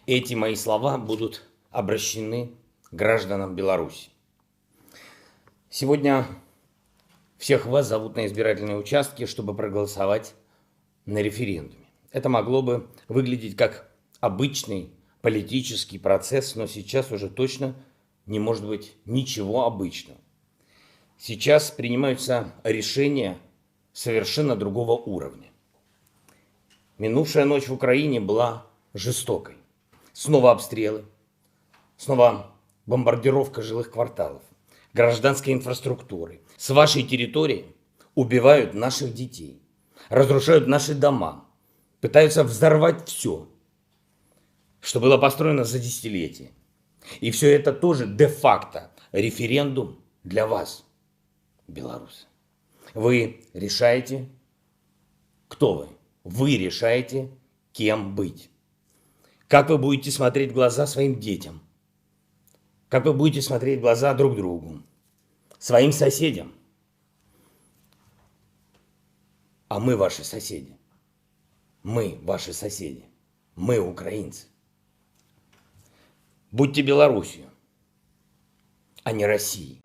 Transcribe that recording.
Эти мои слова будут обращены к гражданам Беларуси. Сегодня всех вас зовут на избирательные участки, чтобы проголосовать на референдуме. Это могло бы выглядеть как обычный политический процесс, но сейчас уже точно не может быть ничего обычного. Сейчас принимаются решения совершенно другого уровня. Минувшая ночь в Украине была жестокой. Снова обстрелы, снова бомбардировка жилых кварталов, гражданской инфраструктуры. С вашей территории убивают наших детей, разрушают наши дома, пытаются взорвать все, что было построено за десятилетия. И все это тоже де-факто референдум для вас, белорусы. Вы решаете, кто вы. Вы решаете, кем быть. Как вы будете смотреть в глаза своим детям. Как вы будете смотреть в глаза друг другу. Своим соседям. А мы ваши соседи. Мы ваши соседи. Мы украинцы. Будьте Беларусью, а не Россией.